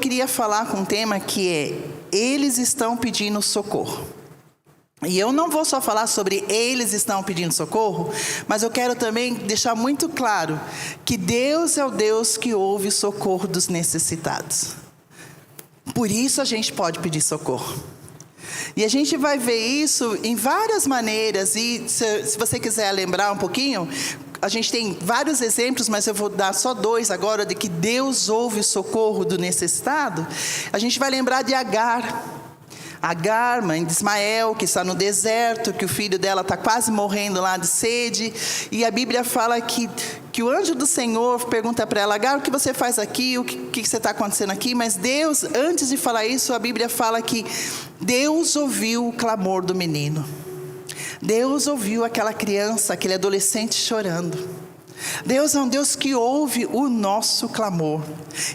queria falar com um tema que é: eles estão pedindo socorro. E eu não vou só falar sobre eles estão pedindo socorro, mas eu quero também deixar muito claro que Deus é o Deus que ouve o socorro dos necessitados. Por isso a gente pode pedir socorro. E a gente vai ver isso em várias maneiras. E se você quiser lembrar um pouquinho, a gente tem vários exemplos, mas eu vou dar só 2 agora, de que Deus ouve o socorro do necessitado. A gente vai lembrar de Agar. Agar, mãe de Ismael, que está no deserto, que o filho dela está quase morrendo lá de sede. E a Bíblia fala que o anjo do Senhor pergunta para ela: Agar, o que você faz aqui? O que você está acontecendo aqui? Mas Deus, antes de falar isso, a Bíblia fala que Deus ouviu o clamor do menino. Deus ouviu aquela criança, aquele adolescente chorando. Deus é um Deus que ouve o nosso clamor.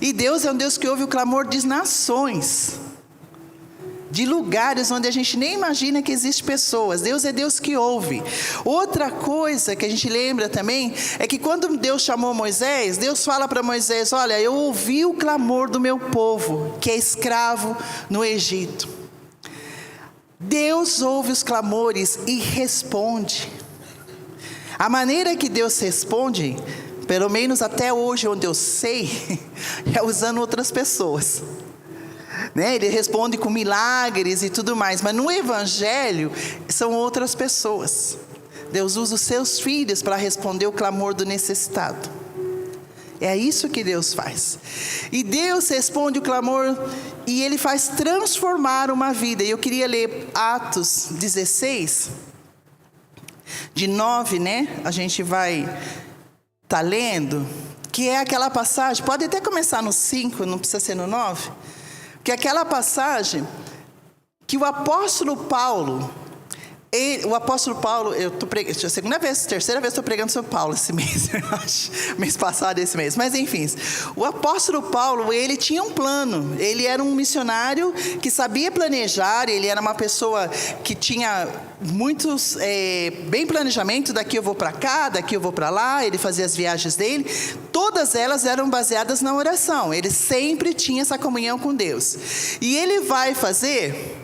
E Deus é um Deus que ouve o clamor de nações, de lugares onde a gente nem imagina que existem pessoas. Deus é Deus que ouve. Outra coisa que a gente lembra também é que quando Deus chamou Moisés, Deus fala para Moisés: olha, eu ouvi o clamor do meu povo, que é escravo no Egito. Deus ouve os clamores e responde. A maneira que Deus responde, pelo menos até hoje, onde eu sei, é usando outras pessoas. Ele responde com milagres e tudo mais, mas no Evangelho são outras pessoas. Deus usa os seus filhos para responder o clamor do necessitado. É isso que Deus faz. E Deus responde o clamor e Ele faz transformar uma vida. E eu queria ler Atos 16, de 9, a gente vai estar lendo, que é aquela passagem, pode até começar no 5, não precisa ser no 9. Que é aquela passagem que o apóstolo Paulo, eu estou pregando, terceira vez estou pregando sobre Paulo esse mês, eu acho, mês passado esse mês, mas enfim, o apóstolo Paulo, ele tinha um plano, ele era um missionário que sabia planejar, ele era uma pessoa que tinha muitos, bem planejamento, daqui eu vou para cá, daqui eu vou para lá, ele fazia as viagens dele, todas elas eram baseadas na oração, ele sempre tinha essa comunhão com Deus, e ele vai fazer...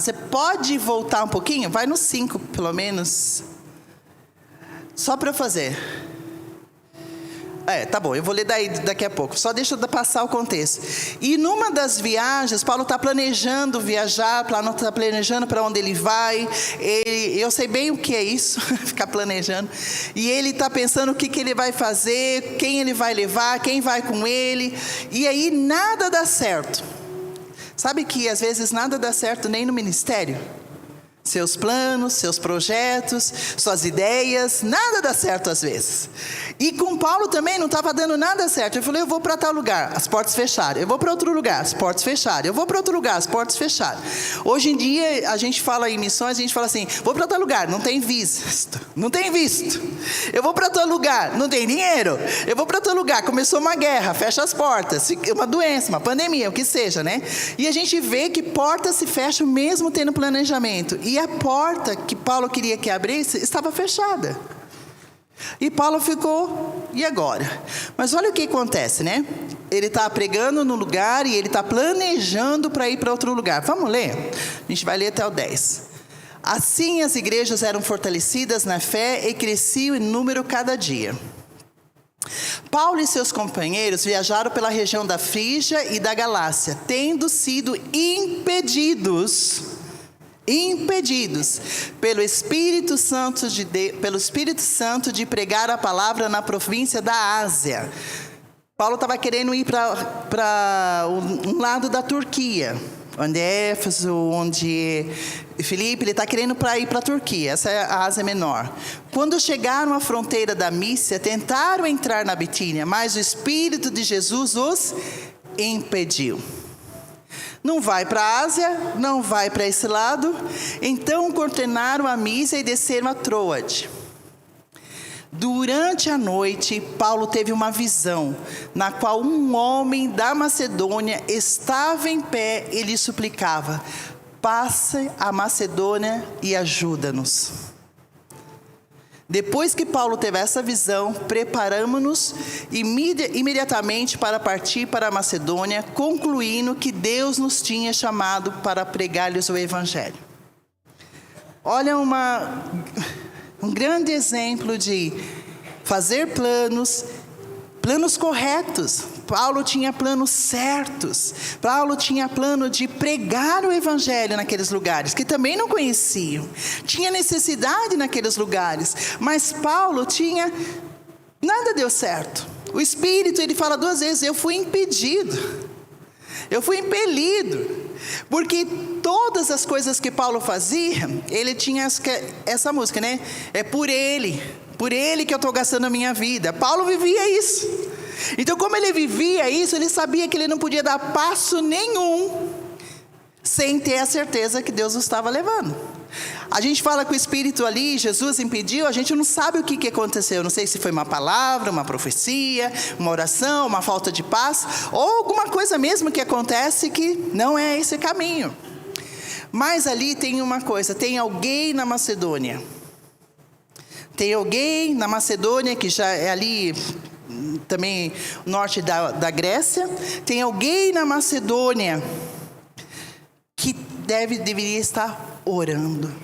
você pode voltar um pouquinho? Vai no 5, pelo menos. Só para eu fazer. Tá bom, eu vou ler daqui a pouco. Só deixa eu passar o contexto. E numa das viagens, Paulo está planejando viajar, está planejando para onde ele vai. Eu sei bem o que é isso, ficar planejando. E ele está pensando o que ele vai fazer, quem ele vai levar, quem vai com ele. E aí nada dá certo. Sabe que às vezes nada dá certo nem no ministério? Seus planos, seus projetos, suas ideias, nada dá certo às vezes. E com Paulo também não estava dando nada certo. Ele falou: eu vou para tal lugar, as portas fecharam. Eu vou para outro lugar, as portas fecharam. Eu vou para outro lugar, as portas fecharam. Hoje em dia a gente fala em missões, a gente fala assim: vou para tal lugar, não tem visto. Não tem visto. Eu vou para tal lugar, não tem dinheiro. Eu vou para tal lugar, começou uma guerra, fecha as portas, uma doença, uma pandemia, o que seja, E a gente vê que portas se fecham mesmo tendo planejamento. E a porta que Paulo queria que abrisse estava fechada. E Paulo ficou: e agora? Mas olha o que acontece, Ele está pregando no lugar e ele está planejando para ir para outro lugar. Vamos ler? A gente vai ler até o 10. Assim as igrejas eram fortalecidas na fé e cresciam em número cada dia. Paulo e seus companheiros viajaram pela região da Frígia e da Galácia, tendo sido impedidos pelo Espírito Santo de pregar a palavra na província da Ásia. Paulo estava querendo ir para um lado da Turquia, onde é Éfeso, onde Filipe, ele está querendo ir para a Turquia, essa é a Ásia Menor. Quando chegaram à fronteira da Mícia, tentaram entrar na Bitínia, mas o Espírito de Jesus os impediu. Não vai para a Ásia, não vai para esse lado. Então contornaram a Mísia e desceram a Troade. Durante a noite, Paulo teve uma visão, na qual um homem da Macedônia estava em pé e lhe suplicava: passe a Macedônia e ajuda-nos. Depois que Paulo teve essa visão, preparamos-nos imediatamente para partir para a Macedônia, concluindo que Deus nos tinha chamado para pregar-lhes o Evangelho. Olha um grande exemplo de fazer planos corretos. Paulo tinha planos certos. Paulo tinha plano de pregar o Evangelho naqueles lugares, que também não conheciam. Tinha necessidade naqueles lugares, mas Paulo tinha... Nada deu certo. O Espírito, ele fala 2 vezes, eu fui impedido. Eu fui impelido. Porque todas as coisas que Paulo fazia, ele tinha essa música, né? É por ele que eu estou gastando a minha vida. Paulo vivia isso. Então, como ele vivia isso, ele sabia que ele não podia dar passo nenhum sem ter a certeza que Deus o estava levando. A gente fala que o Espírito ali, Jesus impediu, a gente não sabe o que aconteceu. Não sei se foi uma palavra, uma profecia, uma oração, uma falta de paz, ou alguma coisa mesmo que acontece que não é esse caminho. Mas ali tem uma coisa, tem alguém na Macedônia. Tem alguém na Macedônia, que já é ali também norte da Grécia. Tem alguém na Macedônia que deveria estar orando.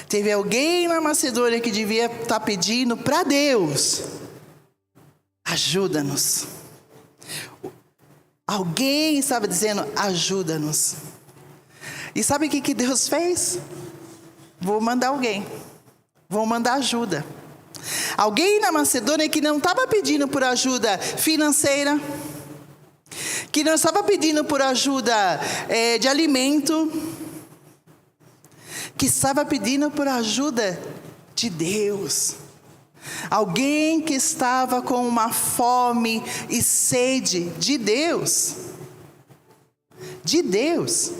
Teve alguém na Macedônia que devia estar pedindo para Deus: ajuda-nos. Alguém estava dizendo: ajuda-nos. E sabe o que Deus fez? Vou mandar alguém. Vou mandar ajuda. Alguém na Macedônia que não estava pedindo por ajuda financeira, que não estava pedindo por ajuda de alimento, que estava pedindo por ajuda de Deus. Alguém que estava com uma fome e sede de Deus. De Deus.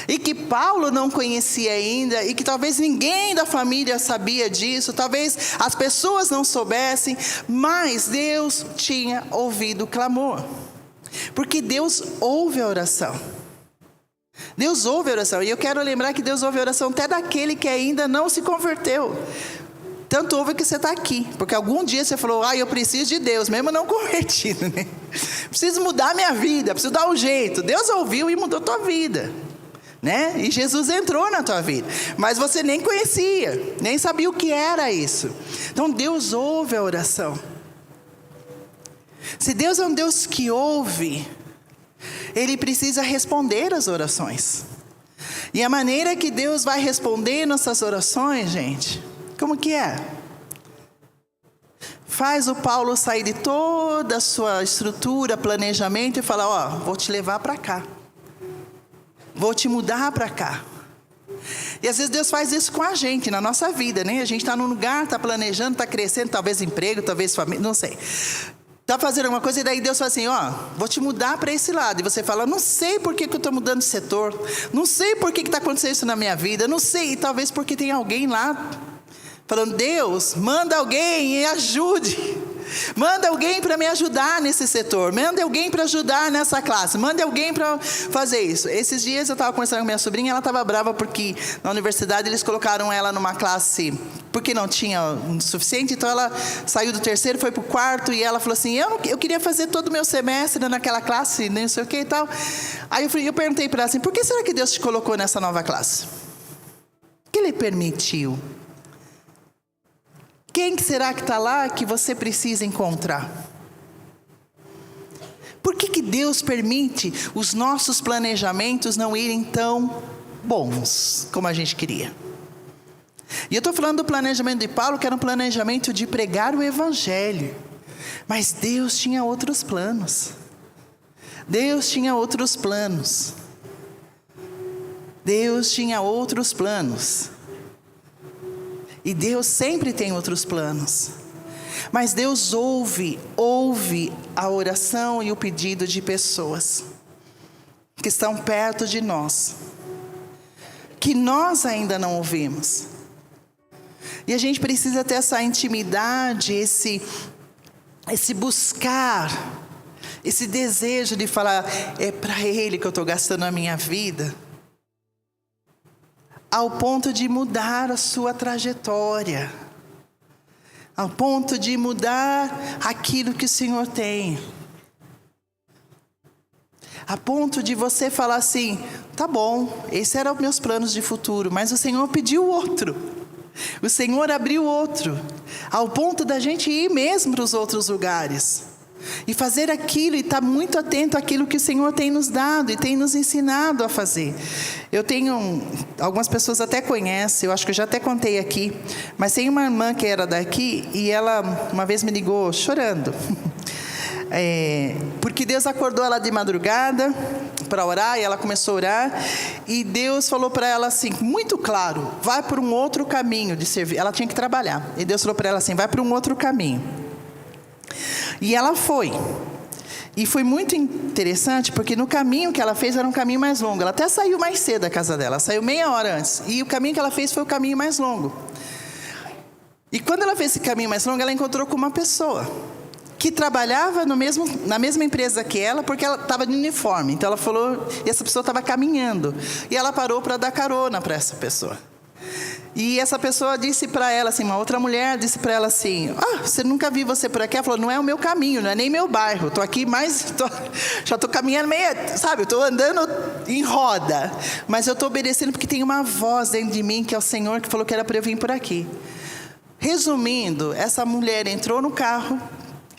E que Paulo não conhecia ainda, e que talvez ninguém da família sabia disso, talvez as pessoas não soubessem, mas Deus tinha ouvido o clamor. Porque Deus ouve a oração. Deus ouve a oração. E eu quero lembrar que Deus ouve a oração até daquele que ainda não se converteu. Tanto ouve que você está aqui. Porque algum dia você falou: eu preciso de Deus, mesmo não convertido, né? Preciso mudar minha vida, preciso dar um jeito. Deus ouviu e mudou a tua vida, né? E Jesus entrou na tua vida. Mas você nem conhecia, nem sabia o que era isso. Então Deus ouve a oração. Se Deus é um Deus que ouve, Ele precisa responder às orações. E a maneira que Deus vai responder nossas orações, gente, como que é? Faz o Paulo sair de toda a sua estrutura, planejamento, e falar: vou te levar para cá. Vou te mudar para cá. E às vezes Deus faz isso com a gente, na nossa vida, né? A gente está num lugar, está planejando, está crescendo, talvez emprego, talvez família, não sei. Está fazendo alguma coisa e daí Deus fala assim: vou te mudar para esse lado. E você fala: não sei por que eu estou mudando de setor. Não sei por que está acontecendo isso na minha vida. Não sei, e talvez porque tem alguém lá falando: Deus, manda alguém e ajude. Manda alguém para me ajudar nesse setor. Manda alguém para ajudar nessa classe. Manda alguém para fazer isso. Esses dias eu estava conversando com minha sobrinha. Ela estava brava porque na universidade eles colocaram ela numa classe porque não tinha o suficiente. Então ela saiu do 3º, foi para o 4º. E ela falou assim: eu queria fazer todo o meu semestre naquela classe, não sei o que e tal. Aí eu perguntei para ela assim: por que será que Deus te colocou nessa nova classe? O que Ele permitiu? Quem será que está lá que você precisa encontrar? Por que Deus permite os nossos planejamentos não irem tão bons como a gente queria? E eu estou falando do planejamento de Paulo, que era um planejamento de pregar o Evangelho. Mas Deus tinha outros planos. Deus tinha outros planos. Deus tinha outros planos. E Deus sempre tem outros planos. Mas Deus ouve a oração e o pedido de pessoas que estão perto de nós, que nós ainda não ouvimos. E a gente precisa ter essa intimidade, esse buscar, esse desejo de falar: é para Ele que eu estou gastando a minha vida. Ao ponto de mudar a sua trajetória. ao ponto de mudar aquilo que o Senhor tem. A ponto de você falar assim, tá bom, esses eram meus planos de futuro, mas o Senhor pediu outro. O Senhor abriu outro, ao ponto da gente ir mesmo para os outros lugares. E fazer aquilo, e estar muito atento àquilo que o Senhor tem nos dado e tem nos ensinado a fazer. Eu tenho, algumas pessoas até conhecem, eu acho que eu já até contei aqui, mas tem uma irmã que era daqui, e ela uma vez me ligou chorando. Porque Deus acordou ela de madrugada para orar, e ela começou a orar, e Deus falou para ela assim, muito claro, vai por um outro caminho de servir. Ela tinha que trabalhar, e Deus falou para ela assim, vai por um outro caminho. E ela foi. E foi muito interessante, porque no caminho que ela fez era um caminho mais longo. Ela até saiu mais cedo da casa dela, saiu meia hora antes. E o caminho que ela fez foi o caminho mais longo. E quando ela fez esse caminho mais longo, ela encontrou com uma pessoa que trabalhava na mesma empresa que ela, porque ela estava de uniforme. Então ela falou, e essa pessoa estava caminhando. E ela parou para dar carona para essa pessoa. E essa pessoa disse para ela assim, uma outra mulher disse para ela assim, você nunca vi você por aqui? Ela falou, não é o meu caminho, não é nem meu bairro, estou aqui já estou caminhando meio, sabe, eu estou andando em roda, mas eu estou obedecendo porque tem uma voz dentro de mim, que é o Senhor, que falou que era para eu vir por aqui. Resumindo, essa mulher entrou no carro,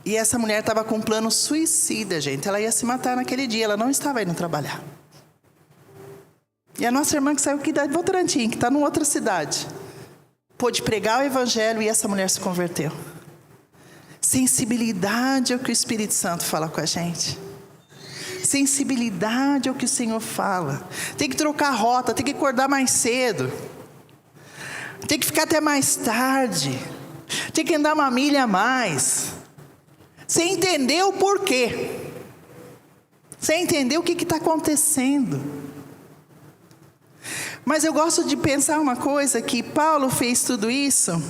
e essa mulher estava com um plano suicida, gente, ela ia se matar naquele dia, ela não estava indo trabalhar. E a nossa irmã que saiu aqui da Votorantim, que está em outra cidade, pôde pregar o evangelho e essa mulher se converteu. Sensibilidade ao que o Espírito Santo fala com a gente. Sensibilidade ao que o Senhor fala. Tem que trocar a rota, tem que acordar mais cedo. Tem que ficar até mais tarde. Tem que andar uma milha a mais. Sem entender o porquê. Sem entender o que está acontecendo. Mas eu gosto de pensar uma coisa, que Paulo fez tudo isso,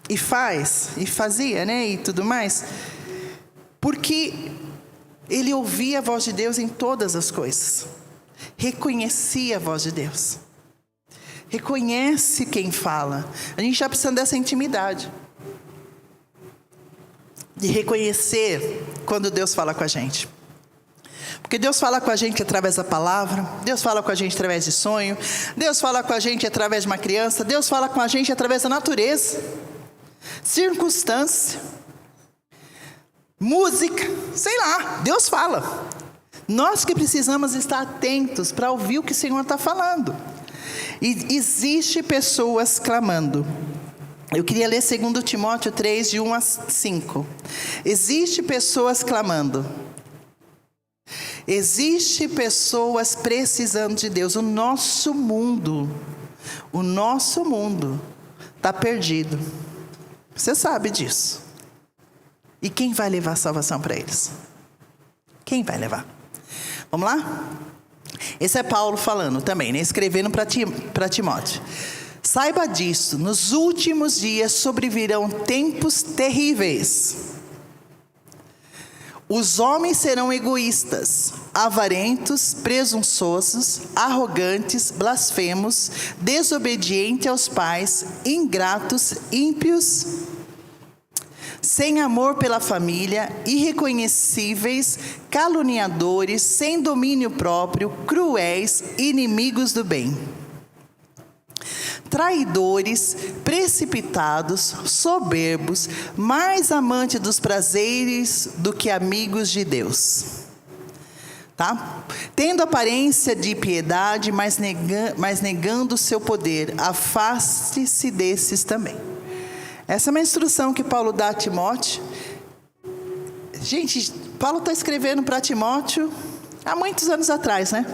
e fazia, né, e tudo mais, porque ele ouvia a voz de Deus em todas as coisas, reconhecia a voz de Deus, reconhece quem fala. A gente já precisa dessa intimidade, de reconhecer quando Deus fala com a gente. Porque Deus fala com a gente através da palavra, Deus fala com a gente através de sonho, Deus fala com a gente através de uma criança, Deus fala com a gente através da natureza, circunstância, música, sei lá, Deus fala. Nós que precisamos estar atentos para ouvir o que o Senhor está falando. E existe pessoas clamando. Eu queria ler 2 Timóteo 3, de 1 a 5. Existe pessoas clamando. Existe pessoas precisando de Deus. O nosso mundo está perdido. Você sabe disso. E quem vai levar a salvação para eles? Quem vai levar? Vamos lá? Esse é Paulo falando também, né? Escrevendo para Timóteo. Saiba disso, nos últimos dias sobrevirão tempos terríveis. Os homens serão egoístas, avarentos, presunçosos, arrogantes, blasfemos, desobedientes aos pais, ingratos, ímpios, sem amor pela família, irreconhecíveis, caluniadores, sem domínio próprio, cruéis, inimigos do bem. Traidores, precipitados, soberbos, mais amantes dos prazeres do que amigos de Deus. Tá? Tendo aparência de piedade, mas negando o seu poder, afaste-se desses também. Essa é uma instrução que Paulo dá a Timóteo. Gente, Paulo está escrevendo para Timóteo há muitos anos atrás, né?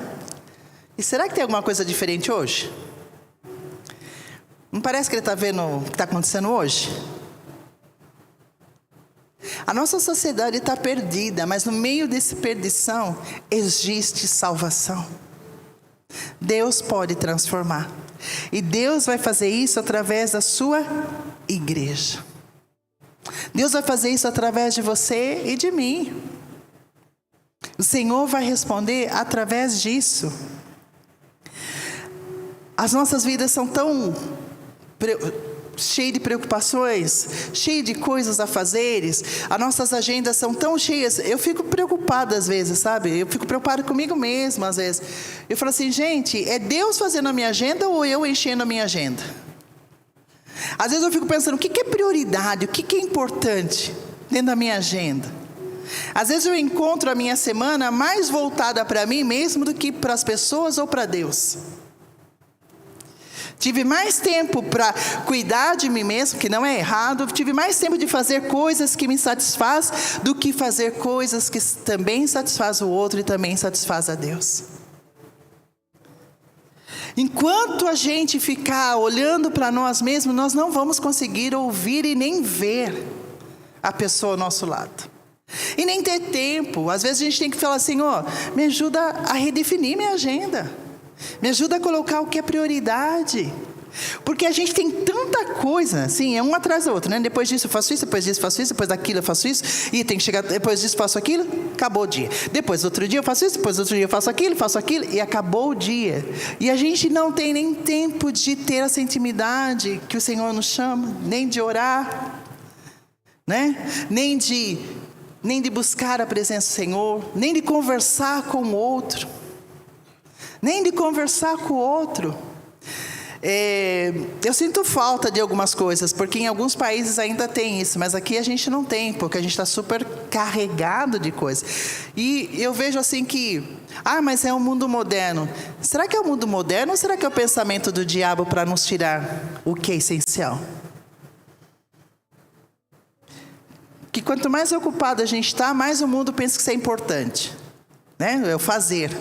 E será que tem alguma coisa diferente hoje? Não parece que ele está vendo o que está acontecendo hoje? A nossa sociedade está perdida, mas no meio dessa perdição existe salvação. Deus pode transformar. E Deus vai fazer isso através da sua igreja. Deus vai fazer isso através de você e de mim. O Senhor vai responder através disso. As nossas vidas são tão cheio de preocupações, cheio de coisas a fazeres, as nossas agendas são tão cheias, eu fico preocupada às vezes, sabe? Eu fico preocupada comigo mesma às vezes. Eu falo assim, gente, é Deus fazendo a minha agenda ou eu enchendo a minha agenda? Às vezes eu fico pensando, o que é prioridade, o que é importante dentro da minha agenda? Às vezes eu encontro a minha semana mais voltada para mim mesmo do que para as pessoas ou para Deus. Tive mais tempo para cuidar de mim mesmo, que não é errado. Tive mais tempo de fazer coisas que me satisfaz do que fazer coisas que também satisfaz o outro e também satisfaz a Deus. Enquanto a gente ficar olhando para nós mesmos, nós não vamos conseguir ouvir e nem ver a pessoa ao nosso lado. E nem ter tempo. Às vezes a gente tem que falar assim, me ajuda a redefinir minha agenda. Me ajuda a colocar o que é prioridade. Porque a gente tem tanta coisa, assim, é um atrás do outro, né? Depois disso eu faço isso, depois disso eu faço isso, depois daquilo eu faço isso, e tem que chegar, depois disso eu faço aquilo, acabou o dia. Depois outro dia eu faço isso, depois outro dia eu faço aquilo, e acabou o dia. E a gente não tem nem tempo de ter essa intimidade que o Senhor nos chama, nem de orar, né? Nem de buscar a presença do Senhor, nem de conversar com o outro. Eu sinto falta de algumas coisas, porque em alguns países ainda tem isso, mas aqui a gente não tem, porque a gente está super carregado de coisas. E eu vejo assim que, mas é um mundo moderno. Será que é o mundo moderno ou será que é o pensamento do diabo para nos tirar o que é essencial? Que quanto mais ocupado a gente está, mais o mundo pensa que isso é importante, né? É o fazer.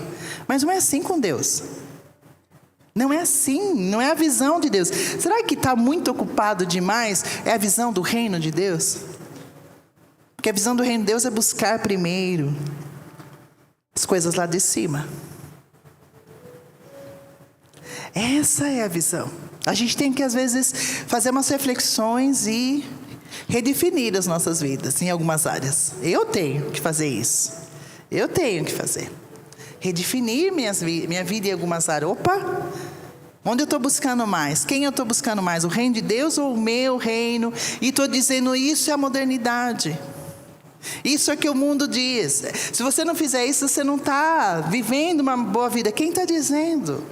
Mas não é assim com Deus. Não é assim, não é a visão de Deus. Será que está muito ocupado demais é a visão do reino de Deus? Porque a visão do reino de Deus é buscar primeiro as coisas lá de cima. Essa é a visão. A gente tem que às vezes fazer umas reflexões e redefinir as nossas vidas em algumas áreas. Eu tenho que fazer isso. Eu tenho que fazer. Redefinir minha vida em algumas áreas. Onde eu estou buscando mais? Quem eu estou buscando mais? O reino de Deus ou o meu reino? E estou dizendo, isso é a modernidade. Isso é o que o mundo diz. Se você não fizer isso, você não está vivendo uma boa vida. Quem está dizendo?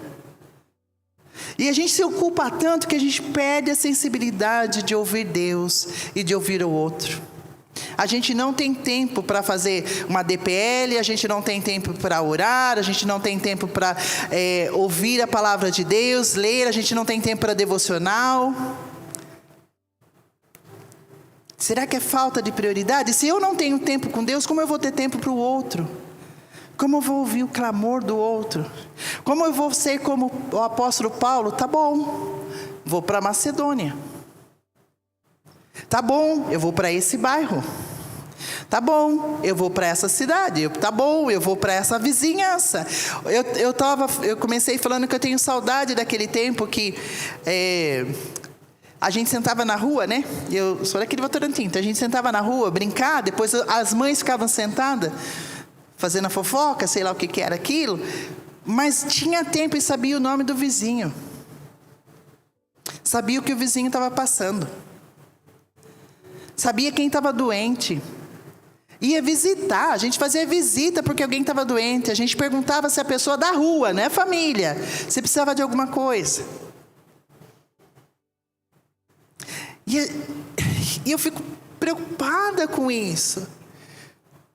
E a gente se ocupa tanto que a gente perde a sensibilidade de ouvir Deus e de ouvir o outro. A gente não tem tempo para fazer uma DPL, a gente não tem tempo para orar, a gente não tem tempo para ouvir a palavra de Deus, ler, a gente não tem tempo para devocional. Será que é falta de prioridade? Se eu não tenho tempo com Deus, como eu vou ter tempo para o outro? Como eu vou ouvir o clamor do outro? Como eu vou ser como o apóstolo Paulo? Tá bom, vou para Macedônia. Tá bom, eu vou para esse bairro. Tá bom, eu vou para essa cidade. Tá bom, eu vou para essa vizinhança. Eu comecei falando que eu tenho saudade daquele tempo que a gente sentava na rua, né? Eu sou daqui de Votorantim, então a gente sentava na rua, brincar, depois as mães ficavam sentadas, fazendo a fofoca, sei lá o que era aquilo, mas tinha tempo e sabia o nome do vizinho. Sabia o que o vizinho estava passando. Sabia quem estava doente. Ia visitar, a gente fazia visita porque alguém estava doente. A gente perguntava se a pessoa da rua, né, família, se precisava de alguma coisa. E eu fico preocupada com isso.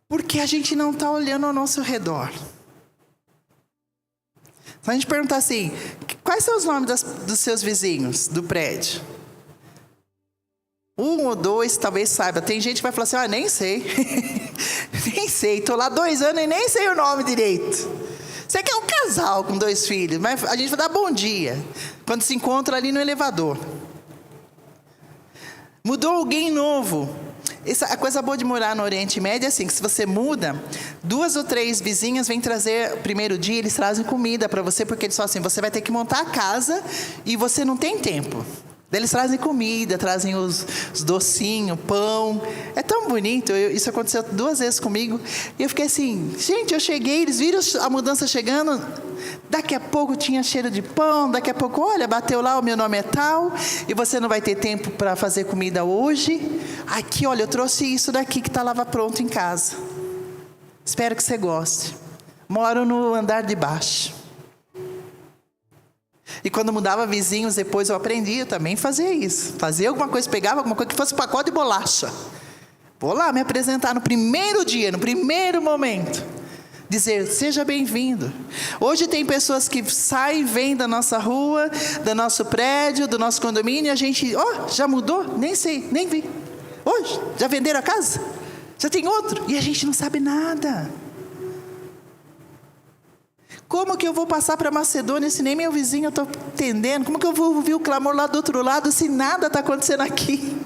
Porque a gente não está olhando ao nosso redor. Se a gente perguntar assim, quais são os nomes dos seus vizinhos do prédio? 1 ou 2 talvez saiba. Tem gente que vai falar assim, nem sei. Nem sei, estou lá 2 anos e nem sei o nome direito. Você quer um casal com 2 filhos, mas a gente vai dar bom dia quando se encontra ali no elevador. Mudou alguém novo. A coisa boa de morar no Oriente Médio é assim, que se você muda, 2 ou 3 vizinhas vêm trazer, o primeiro dia eles trazem comida para você, porque eles falam assim, você vai ter que montar a casa e você não tem tempo. Daí eles trazem comida, trazem os docinhos, pão. É tão bonito. Isso aconteceu 2 vezes comigo. E eu fiquei assim, gente, eu cheguei, eles viram a mudança chegando. Daqui a pouco tinha cheiro de pão. Daqui a pouco, olha, bateu lá, o meu nome é tal. E você não vai ter tempo para fazer comida hoje. Aqui, olha, eu trouxe isso daqui que está lá pronto em casa. Espero que você goste. Moro no andar de baixo. E quando mudava vizinhos, depois eu aprendi, eu também fazia isso. Fazia alguma coisa, pegava alguma coisa que fosse pacote de bolacha. Vou lá me apresentar no primeiro dia, no primeiro momento. Dizer, seja bem-vindo. Hoje tem pessoas que saem, vêm da nossa rua, do nosso prédio, do nosso condomínio, e a gente, já mudou? Nem sei, nem vi. Hoje, já venderam a casa? Já tem outro? E a gente não sabe nada. Como que eu vou passar para Macedônia se nem meu vizinho está entendendo? Como que eu vou ouvir o clamor lá do outro lado se nada está acontecendo aqui?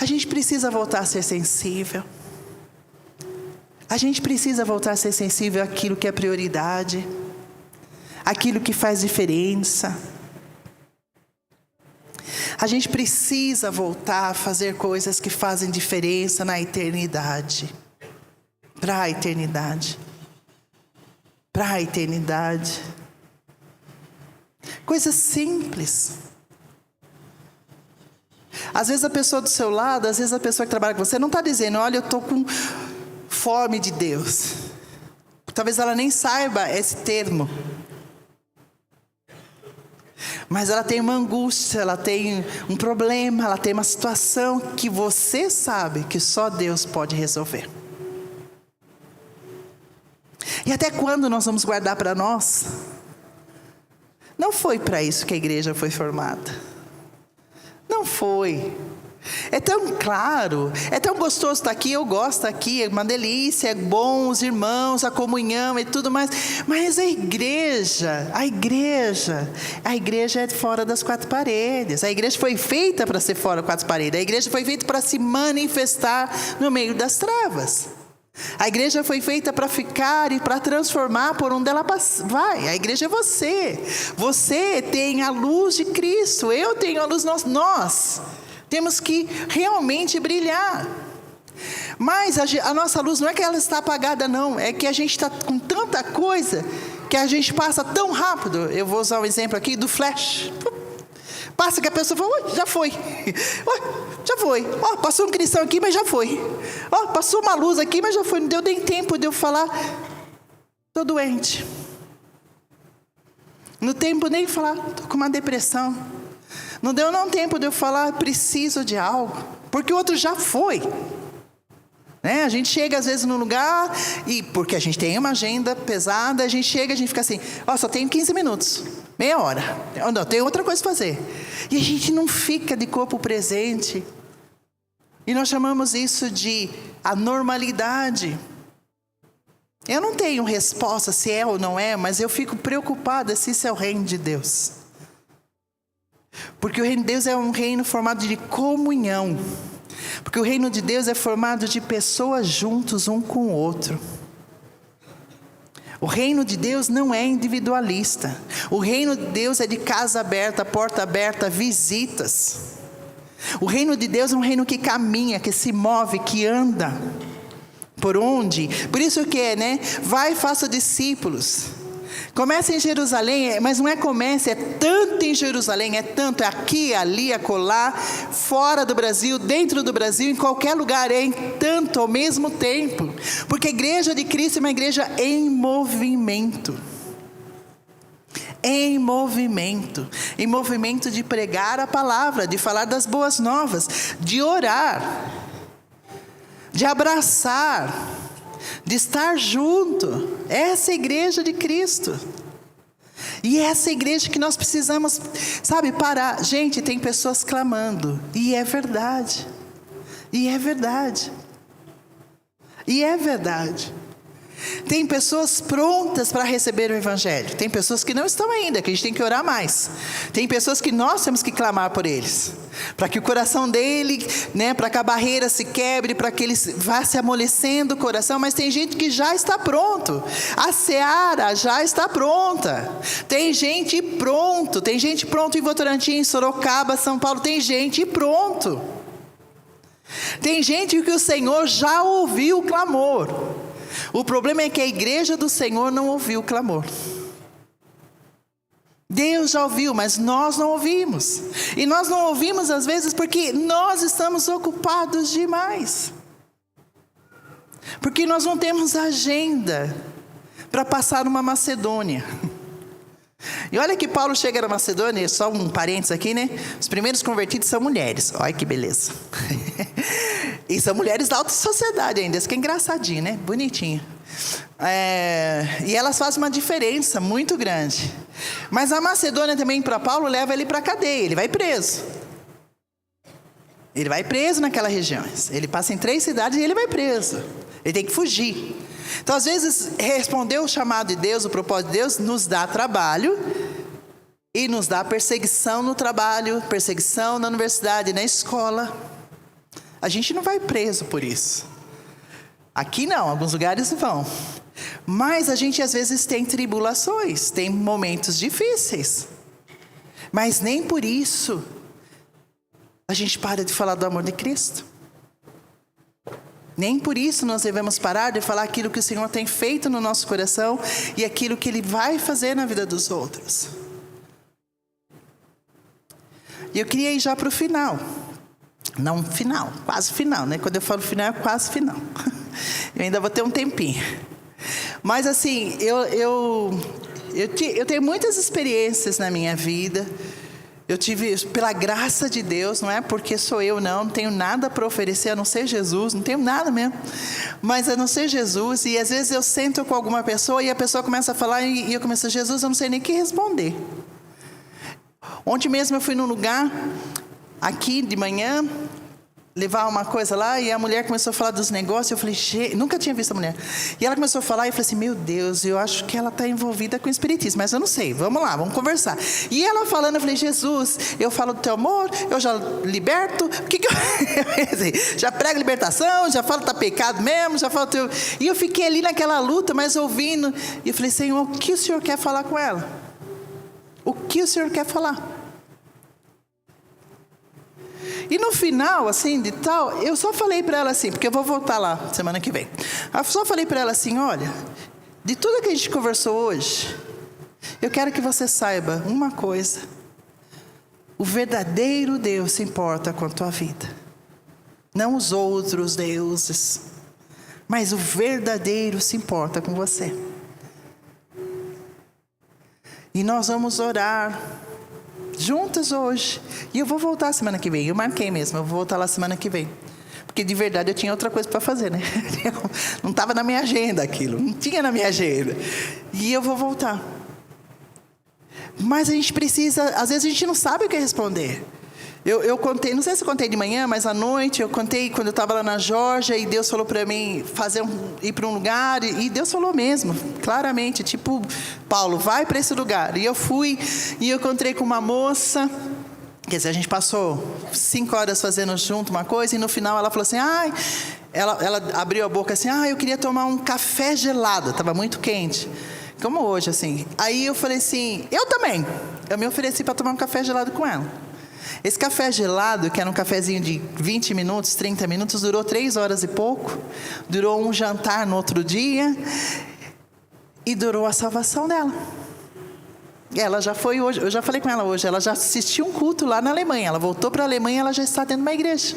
A gente precisa voltar a ser sensível. A gente precisa voltar a ser sensível àquilo que é prioridade, àquilo que faz diferença. A gente precisa voltar a fazer coisas que fazem diferença na eternidade. Para a eternidade. Para a eternidade. Coisas simples. Às vezes a pessoa do seu lado, às vezes a pessoa que trabalha com você não está dizendo, olha, eu estou com fome de Deus. Talvez ela nem saiba esse termo. Mas ela tem uma angústia, ela tem um problema, ela tem uma situação que você sabe que só Deus pode resolver. E até quando nós vamos guardar para nós? Não foi para isso que a igreja foi formada. Não foi. É tão claro, é tão gostoso estar aqui, eu gosto de estar aqui, é uma delícia, é bom os irmãos, a comunhão e tudo mais. Mas a igreja é fora das 4 paredes. A igreja foi feita para ser fora das 4 paredes. A igreja foi feita para se manifestar no meio das trevas. A igreja foi feita para ficar e para transformar por onde ela vai. A igreja é você. Você tem a luz de Cristo. Eu tenho a luz. Nós temos que realmente brilhar. Mas a nossa luz não é que ela está apagada, não. É que a gente está com tanta coisa que a gente passa tão rápido. Eu vou usar um exemplo aqui do flash. Passa que a pessoa fala, já foi. Já foi. Passou um cristão aqui, mas já foi. Passou uma luz aqui, mas já foi. Não deu nem tempo de eu falar, estou doente. No tempo nem falar, estou com uma depressão. Não deu não tempo de eu falar, preciso de algo. Porque o outro já foi. Né? A gente chega às vezes num lugar, e porque a gente tem uma agenda pesada, a gente chega, a gente fica assim, só tenho 15 minutos. Meia hora. Não, tem outra coisa para fazer. E a gente não fica de corpo presente. E nós chamamos isso de anormalidade. Eu não tenho resposta se é ou não é, mas eu fico preocupada se isso é o reino de Deus. Porque o reino de Deus é um reino formado de comunhão. Porque o reino de Deus é formado de pessoas juntos um com o outro. O reino de Deus não é individualista. O reino de Deus é de casa aberta, porta aberta, visitas. O reino de Deus é um reino que caminha, que se move, que anda. Por onde? Por isso que vai e faça discípulos. Comece em Jerusalém, mas não é comece, é tanto em Jerusalém, é tanto, é aqui, ali, acolá, fora do Brasil, dentro do Brasil, em qualquer lugar, é em tanto ao mesmo tempo. Porque a igreja de Cristo é uma igreja em movimento. Em movimento de pregar a palavra, de falar das boas novas, de orar, de abraçar, de estar junto. Essa é a igreja de Cristo. E essa é a igreja que nós precisamos, parar. Gente, tem pessoas clamando. E é verdade. E é verdade. E é verdade. Tem pessoas prontas para receber o evangelho. Tem pessoas que não estão ainda, que a gente tem que orar mais. Tem pessoas que nós temos que clamar por eles. para que o coração dele, né, para que a barreira se quebre, para que ele vá se amolecendo o coração. Mas tem gente que já está pronto, a seara já está pronta, tem gente pronto em Votorantim, em Sorocaba, São Paulo, tem gente pronto. Tem gente que o Senhor já ouviu o clamor. O problema é que a igreja do Senhor não ouviu o clamor. Deus já ouviu, mas nós não ouvimos. E nós não ouvimos às vezes porque nós estamos ocupados demais. Porque nós não temos agenda para passar numa Macedônia. E olha que Paulo chega na Macedônia, só um parênteses aqui, né? Os primeiros convertidos são mulheres. Olha que beleza. E são mulheres da alta sociedade ainda. Isso que é engraçadinho, né? Bonitinho. E elas fazem uma diferença muito grande. Mas a Macedônia também, para Paulo, leva ele para a cadeia. Ele vai preso. Ele vai preso naquela região. Ele passa em 3 cidades e ele vai preso. Ele tem que fugir. Então, às vezes, responder o chamado de Deus, o propósito de Deus, nos dá trabalho e nos dá perseguição no trabalho, perseguição na universidade, na escola. A gente não vai preso por isso. Aqui não, alguns lugares vão. Mas a gente às vezes tem tribulações, tem momentos difíceis. Mas nem por isso a gente para de falar do amor de Cristo. Nem por isso nós devemos parar de falar aquilo que o Senhor tem feito no nosso coração e aquilo que Ele vai fazer na vida dos outros. E eu queria ir já para o final. Não final, quase final, né? Quando eu falo final, é quase final. Eu ainda vou ter um tempinho. Mas assim, eu tenho muitas experiências na minha vida. Eu tive, pela graça de Deus, não é porque sou eu não tenho nada para oferecer a não ser Jesus, não tenho nada mesmo. Mas a não ser Jesus, e às vezes eu sento com alguma pessoa e a pessoa começa a falar e eu começo, Jesus, eu não sei nem o que responder. Ontem mesmo eu fui num lugar, aqui de manhã, levar uma coisa lá, e a mulher começou a falar dos negócios. Eu falei, nunca tinha visto a mulher. E ela começou a falar, e eu falei assim, meu Deus, eu acho que ela está envolvida com o espiritismo, mas eu não sei, vamos lá, vamos conversar. E ela falando, eu falei, Jesus, eu falo do teu amor, eu já liberto, o que eu já prego libertação, já falo que está pecado mesmo, já falo teu... E eu fiquei ali naquela luta, mas ouvindo, e eu falei, Senhor, o que o Senhor quer falar com ela? O que o Senhor quer falar? E no final, assim, de tal, eu só falei para ela assim, porque eu vou voltar lá semana que vem. Eu só falei para ela assim, olha, de tudo que a gente conversou hoje, eu quero que você saiba uma coisa. O verdadeiro Deus se importa com a tua vida. Não os outros deuses, mas o verdadeiro se importa com você. E nós vamos orar juntas hoje. E eu vou voltar semana que vem. Eu marquei mesmo, eu vou voltar lá semana que vem. Porque de verdade eu tinha outra coisa para fazer, né? Não estava na minha agenda aquilo. Não tinha na minha agenda. E eu vou voltar. Mas a gente precisa... Às vezes a gente não sabe o que responder. Eu contei, não sei se eu contei de manhã, mas à noite eu contei quando eu estava lá na Geórgia e Deus falou para mim ir para um lugar, e Deus falou mesmo, claramente, tipo, Paulo, vai para esse lugar. E eu fui, e eu encontrei com uma moça, quer dizer, a gente passou 5 horas fazendo junto uma coisa, e no final ela falou assim, ela abriu a boca assim, eu queria tomar um café gelado, estava muito quente, como hoje, assim. Aí eu falei assim, eu também. Eu me ofereci para tomar um café gelado com ela. Esse café gelado, que era um cafezinho de 20 minutos, 30 minutos, durou 3 horas e pouco. Durou um jantar no outro dia. E durou a salvação dela. Ela já foi hoje, eu já falei com ela hoje, ela já assistiu um culto lá na Alemanha. Ela voltou para a Alemanha e ela já está dentro de uma igreja.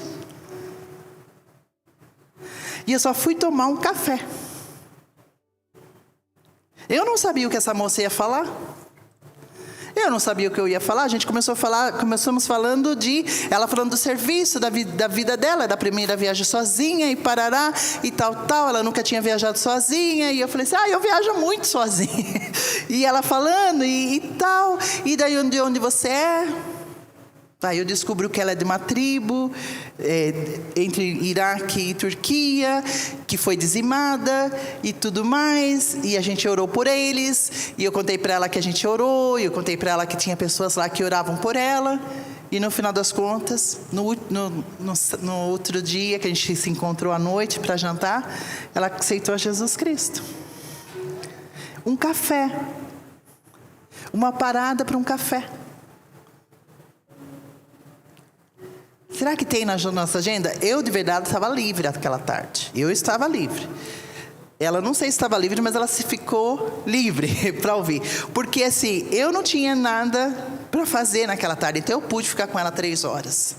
E eu só fui tomar um café. Eu não sabia o que essa moça ia falar. Eu não sabia o que eu ia falar. A gente começamos falando ela falando do serviço, da vida dela, da primeira viagem sozinha, e parará, e tal. Ela nunca tinha viajado sozinha, e eu falei assim, eu viajo muito sozinha. E ela falando, e tal, e daí de onde você é? Aí eu descubro que ela é de uma tribo entre Iraque e Turquia, que foi dizimada e tudo mais, e a gente orou por eles, e eu contei para ela que a gente orou, e eu contei para ela que tinha pessoas lá que oravam por ela, E no final das contas, no outro dia que a gente se encontrou à noite para jantar, ela aceitou a Jesus Cristo. Um café. Uma parada para um café. Será que tem na nossa agenda? Eu, de verdade, estava livre aquela tarde. Eu estava livre. Ela não sei se estava livre, mas ela se ficou livre para ouvir. Porque assim, eu não tinha nada para fazer naquela tarde. Então eu pude ficar com ela 3 horas.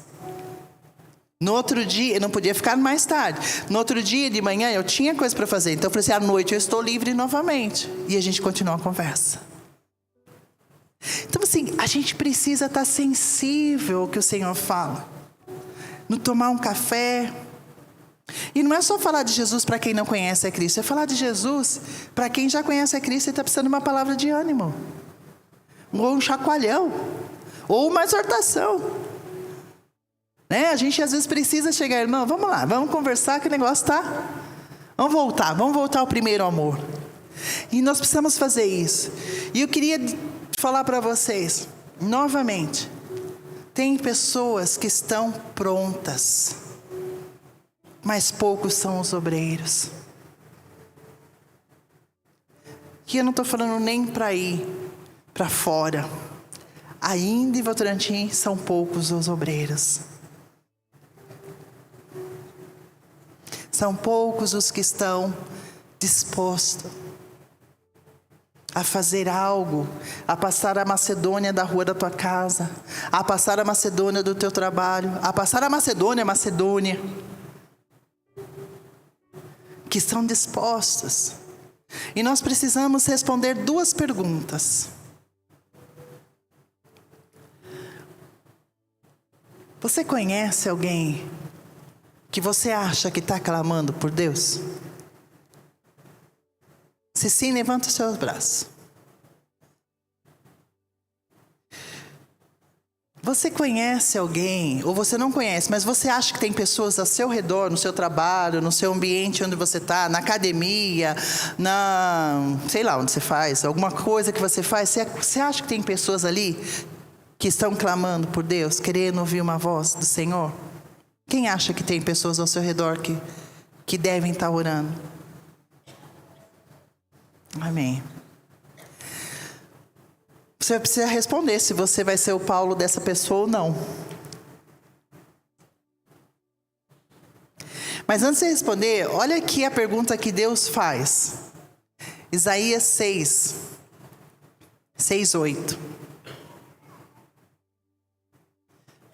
No outro dia, eu não podia ficar mais tarde. No outro dia de manhã, eu tinha coisa para fazer. Então eu falei assim, à noite eu estou livre novamente. E a gente continuou a conversa. Então assim, a gente precisa estar sensível ao que o Senhor fala. No tomar um café. E não é só falar de Jesus para quem não conhece a Cristo. É falar de Jesus para quem já conhece a Cristo e está precisando de uma palavra de ânimo. Ou um chacoalhão. Ou uma exortação. Né? A gente às vezes precisa chegar, irmão, vamos lá, vamos conversar que o negócio está... Vamos voltar ao primeiro amor. E nós precisamos fazer isso. E eu queria falar para vocês, novamente, tem pessoas que estão prontas, mas poucos são os obreiros. E eu não estou falando nem para ir para fora. Ainda em Votorantim são poucos os obreiros. São poucos os que estão dispostos a fazer algo, a passar a Macedônia da rua da tua casa, a passar a Macedônia do teu trabalho, a passar a Macedônia, que estão dispostos. E nós precisamos responder 2 perguntas. Você conhece alguém que você acha que está clamando por Deus? Se sim, levanta os seus braços. Você conhece alguém, ou você não conhece, mas você acha que tem pessoas ao seu redor, no seu trabalho, no seu ambiente onde você está, na academia, sei lá onde você faz, alguma coisa que você faz, você acha que tem pessoas ali que estão clamando por Deus, querendo ouvir uma voz do Senhor? Quem acha que tem pessoas ao seu redor que devem estar orando? Amém. Você precisa responder se você vai ser o Paulo dessa pessoa ou não. Mas antes de responder, olha aqui a pergunta que Deus faz. Isaías 6:8.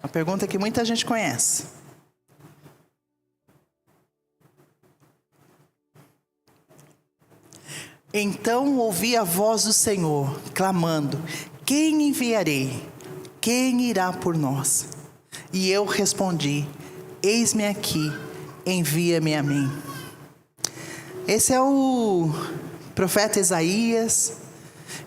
Uma pergunta que muita gente conhece. Então ouvi a voz do Senhor, clamando: quem enviarei? Quem irá por nós? E eu respondi: eis-me aqui, envia-me a mim. Esse é o profeta Isaías,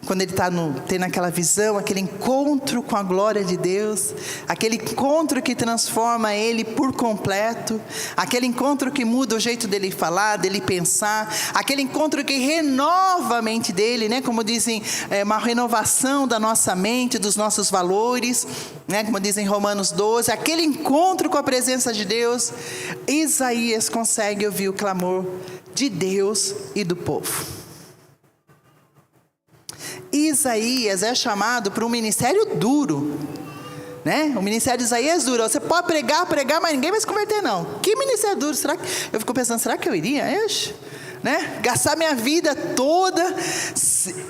quando ele está tendo aquela visão, aquele encontro com a glória de Deus, aquele encontro que transforma ele por completo, aquele encontro que muda o jeito dele falar, dele pensar, aquele encontro que renova a mente dele, né? Como dizem, uma renovação da nossa mente, dos nossos valores, né? Como dizem Romanos 12, aquele encontro com a presença de Deus. Isaías consegue ouvir o clamor de Deus e do povo. Isaías é chamado para um ministério duro, né? O ministério de Isaías é duro. Você pode pregar, mas ninguém vai se converter, não. Que ministério duro? Será que eu fico pensando, será que eu iria? Né? Gastar minha vida toda,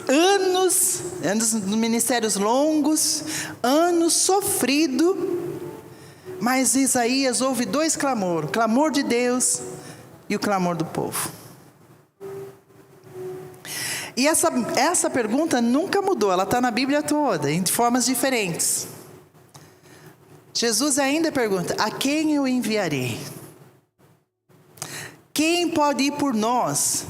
anos no ministérios longos, anos sofrido. Mas Isaías ouve 2 clamores: o clamor de Deus e o clamor do povo. E essa pergunta nunca mudou, ela está na Bíblia toda, em formas diferentes. Jesus ainda pergunta: a quem eu enviarei? Quem pode ir por nós?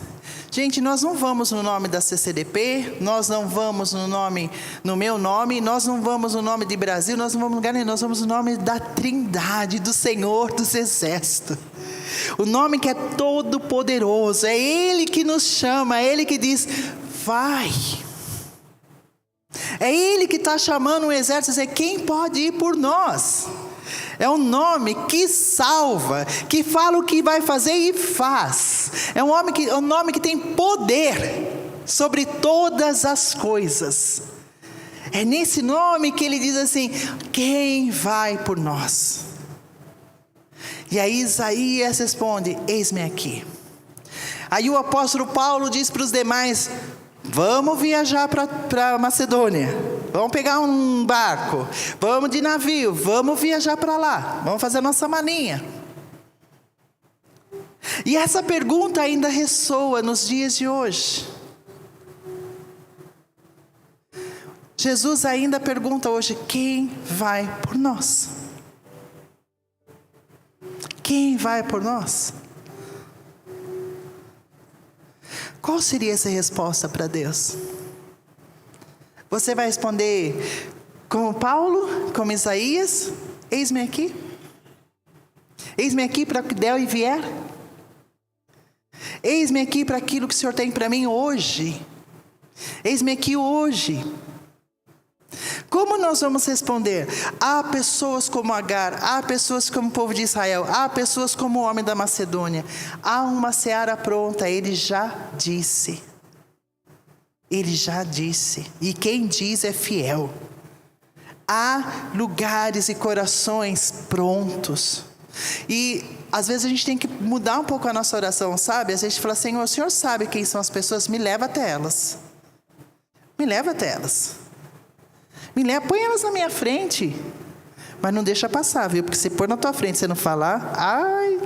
Gente, nós não vamos no nome da CCDP, nós não vamos no meu nome, nós não vamos no nome de Brasil, nós não vamos no lugar nenhum, nós vamos no nome da Trindade, do Senhor dos Exércitos. O nome que é todo poderoso, é Ele que nos chama, é Ele que diz: vai. É Ele que está chamando um exército e dizer: quem pode ir por nós? É um nome que salva, que fala o que vai fazer e faz. É um nome que tem poder sobre todas as coisas. É nesse nome que ele diz assim: quem vai por nós? E aí Isaías responde: eis-me aqui. Aí o apóstolo Paulo diz para os demais: vamos viajar para Macedônia, vamos pegar um barco, vamos de navio, vamos viajar para lá, vamos fazer a nossa maninha. E essa pergunta ainda ressoa nos dias de hoje. Jesus ainda pergunta hoje: quem vai por nós? Quem vai por nós? Qual seria essa resposta para Deus? Você vai responder como Paulo, como Isaías: eis-me aqui? Eis-me aqui para o que der e vier? Eis-me aqui para aquilo que o Senhor tem para mim hoje? Eis-me aqui hoje. Como nós vamos responder? Há pessoas como Agar, há pessoas como o povo de Israel, há pessoas como o homem da Macedônia. Há uma seara pronta, ele já disse. Ele já disse. E quem diz é fiel. Há lugares e corações prontos. E às vezes a gente tem que mudar um pouco a nossa oração, sabe? Às vezes a gente fala: Senhor, o Senhor sabe quem são as pessoas, me leva até elas. Me leva até elas. Me leva, põe elas na minha frente. Mas não deixa passar, viu? Porque se pôr na tua frente e você não falar, ai.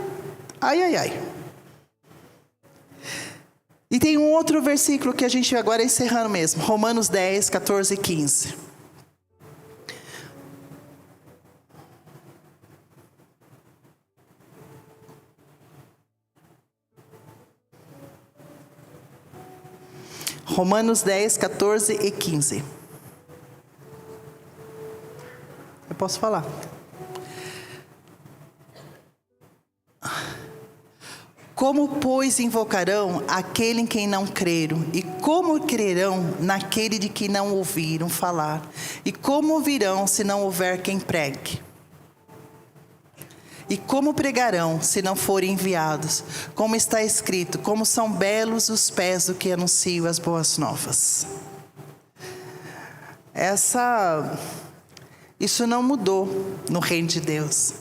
E tem um outro versículo que a gente agora encerrando mesmo. Romanos 10, 14 e 15. Romanos 10, 14 e 15. Eu posso falar. Como, pois, invocarão aquele em quem não creram? E como crerão naquele de que não ouviram falar? E como ouvirão se não houver quem pregue? E como pregarão se não forem enviados? Como está escrito: como são belos os pés do que anunciam as boas novas. Isso não mudou no reino de Deus.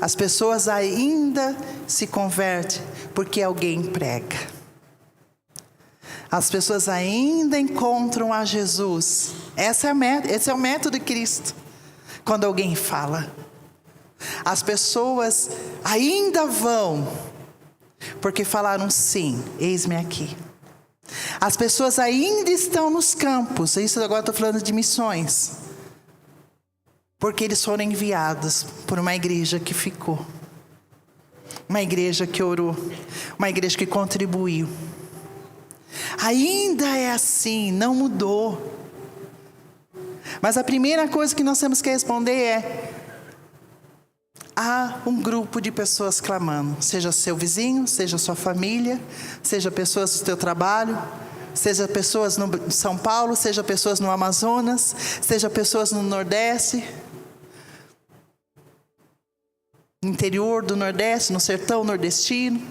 As pessoas ainda se convertem porque alguém prega. As pessoas ainda encontram a Jesus. Esse é o método de Cristo. Quando alguém fala, as pessoas ainda vão porque falaram: sim, eis-me aqui. As pessoas ainda estão nos campos. Isso agora estou falando de missões. Porque eles foram enviados por uma igreja que ficou. Uma igreja que orou. Uma igreja que contribuiu. Ainda é assim, não mudou. Mas a primeira coisa que nós temos que responder é: há um grupo de pessoas clamando. Seja seu vizinho, seja sua família, seja pessoas do teu trabalho, seja pessoas no São Paulo, seja pessoas no Amazonas, seja pessoas no Nordeste, no interior do Nordeste, no sertão nordestino,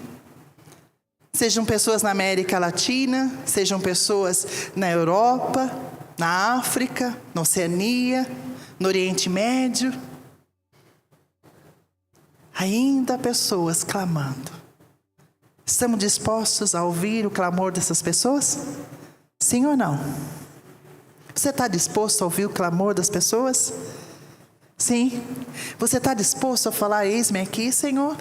sejam pessoas na América Latina, sejam pessoas na Europa, na África, na Oceania, no Oriente Médio. Ainda há pessoas clamando. Estamos dispostos a ouvir o clamor dessas pessoas? Sim ou não? Você está disposto a ouvir o clamor das pessoas? Sim. Você está disposto a falar: eis-me aqui, Senhor?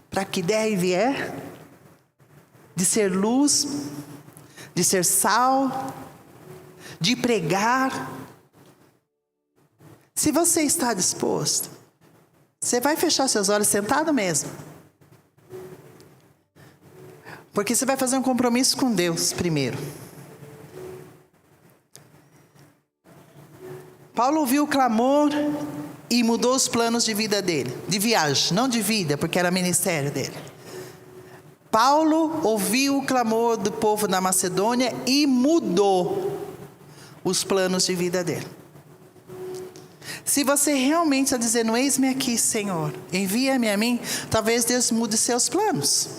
Para que der e vier? De ser luz, de ser sal, de pregar. Se você está disposto, você vai fechar seus olhos sentado mesmo. Porque você vai fazer um compromisso com Deus primeiro. Paulo ouviu o clamor e mudou os planos de vida dele. De viagem, não de vida, porque era ministério dele. Paulo ouviu o clamor do povo da Macedônia e mudou os planos de vida dele. Se você realmente está dizendo, eis-me aqui, Senhor, envia-me a mim, talvez Deus mude seus planos.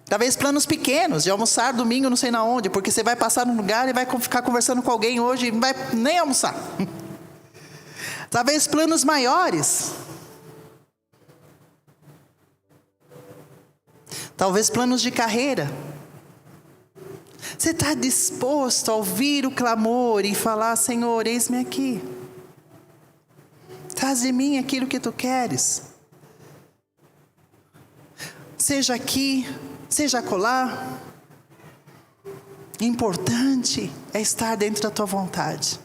Talvez planos pequenos, de almoçar domingo não sei na onde, porque você vai passar num lugar e vai ficar conversando com alguém hoje e não vai nem almoçar. Talvez planos maiores. Talvez planos de carreira. Você está disposto a ouvir o clamor e falar, Senhor, eis-me aqui. Traz de mim aquilo que tu queres. Seja aqui, seja acolá. Importante é estar dentro da tua vontade.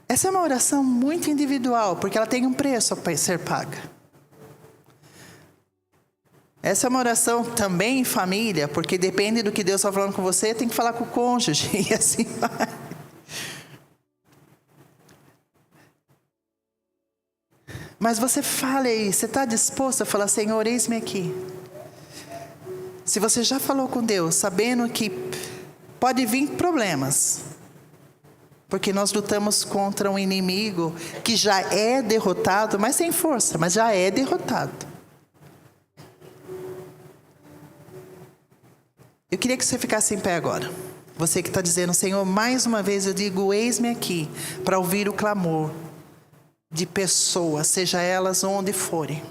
Essa é uma oração muito individual, porque ela tem um preço a ser paga. Essa é uma oração também em família, porque depende do que Deus está falando com você, tem que falar com o cônjuge, e assim vai. Mas você fala aí, você está disposto a falar, Senhor, eis-me aqui. Se você já falou com Deus, sabendo que pode vir problemas, porque nós lutamos contra um inimigo que já é derrotado, mas sem força, mas já é derrotado. Eu queria que você ficasse em pé agora. Você que está dizendo, Senhor, mais uma vez eu digo, eis-me aqui, para ouvir o clamor de pessoas, seja elas onde forem.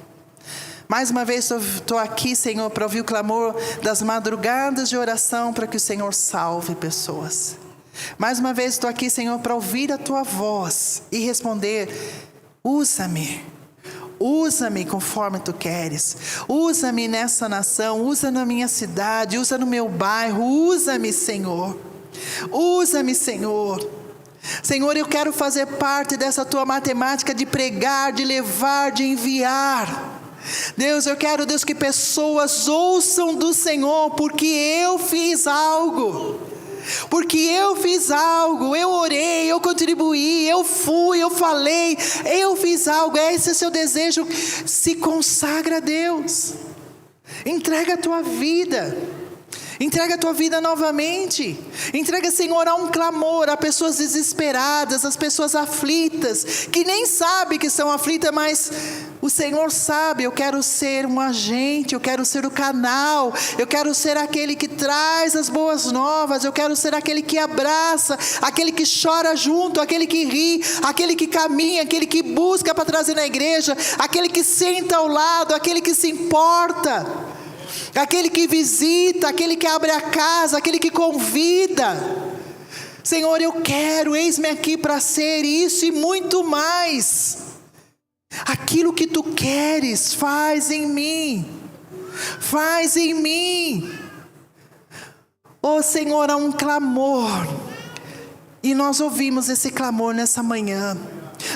Mais uma vez estou aqui, Senhor, para ouvir o clamor das madrugadas de oração, para que o Senhor salve pessoas. Mais uma vez estou aqui, Senhor, para ouvir a tua voz e responder, usa-me. Usa-me conforme tu queres. Usa-me nessa nação. Usa na minha cidade. Usa no meu bairro. Usa-me, Senhor. Usa-me, Senhor. Senhor, eu quero fazer parte dessa tua matemática de pregar, de levar, de enviar. Deus, eu quero, Deus, que pessoas ouçam do Senhor, porque eu fiz algo. Porque eu fiz algo, eu orei, eu contribuí, eu fui, eu falei, eu fiz algo. Esse é o seu desejo. Se consagra a Deus. Entrega a tua vida. Entrega a tua vida novamente. Entrega, Senhor, a um clamor, a pessoas desesperadas, as pessoas aflitas, que nem sabem que são aflitas, mas o Senhor sabe. Eu quero ser um agente, eu quero ser o canal, eu quero ser aquele que traz as boas novas, eu quero ser aquele que abraça, aquele que chora junto, aquele que ri, aquele que caminha, aquele que busca para trazer na igreja, aquele que senta ao lado, aquele que se importa, aquele que visita, aquele que abre a casa, aquele que convida. Senhor, eu quero, eis-me aqui para ser isso e muito mais. Aquilo que tu queres, faz em mim. Faz em mim. Oh Senhor, há um clamor. E nós ouvimos esse clamor nessa manhã.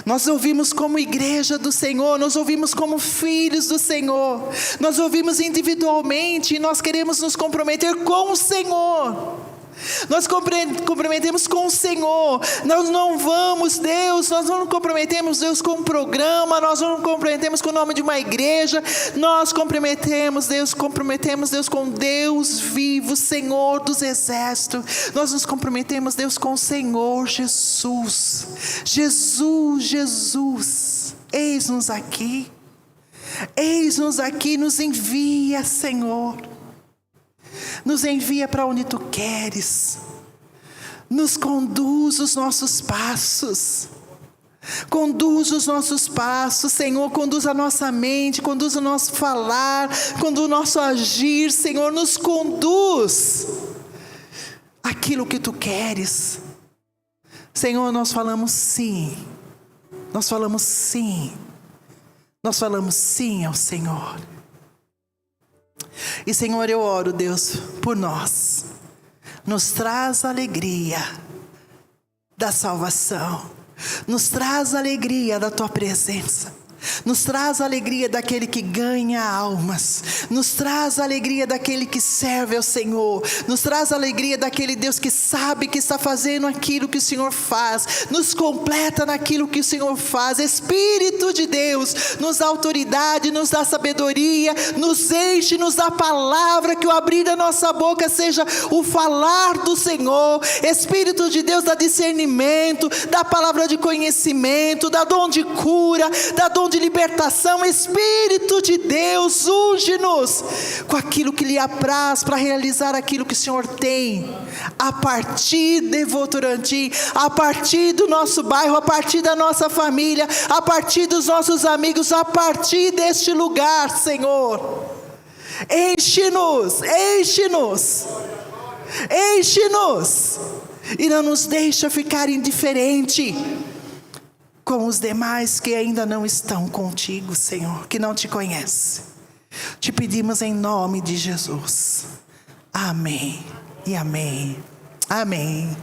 Nós ouvimos como igreja do Senhor, nós ouvimos como filhos do Senhor, nós ouvimos individualmente e nós queremos nos comprometer com o Senhor. Nós comprometemos com o Senhor. Nós não vamos, Deus, nós não comprometemos, Deus, com um programa, nós não comprometemos com o nome de uma igreja, nós comprometemos, Deus, com Deus vivo, Senhor dos exércitos. Nós nos comprometemos, Deus, com o Senhor Jesus. Jesus, eis-nos aqui, nos envia, Senhor. Nos envia para onde tu queres. Nos conduz os nossos passos. Conduz os nossos passos, Senhor. Conduz a nossa mente, conduz o nosso falar, conduz o nosso agir, Senhor. Nos conduz aquilo que tu queres. Senhor, nós falamos sim. Nós falamos sim. Nós falamos sim ao Senhor. E Senhor, eu oro, Deus, por nós. Nos traz a alegria da salvação. Nos traz a alegria da tua presença. Nos traz a alegria daquele que ganha almas. Nos traz a alegria daquele que serve ao Senhor. Nos traz a alegria daquele Deus que sabe que está fazendo aquilo que o Senhor faz. Nos completa naquilo que o Senhor faz. Espírito de Deus, nos dá autoridade, nos dá sabedoria, nos enche, nos dá palavra, que o abrir da nossa boca seja o falar do Senhor. Espírito de Deus, dá discernimento, dá palavra de conhecimento, dá dom de cura, dá dom de libertação. Espírito de Deus, unge-nos com aquilo que lhe apraz, para realizar aquilo que o Senhor tem, a partir de Votorantim, a partir do nosso bairro, a partir da nossa família, a partir dos nossos amigos, a partir deste lugar, Senhor. Enche-nos, enche-nos, enche-nos, e não nos deixa ficar indiferente com os demais que ainda não estão contigo, Senhor, que não te conhecem. Te pedimos em nome de Jesus. Amém e amém. Amém.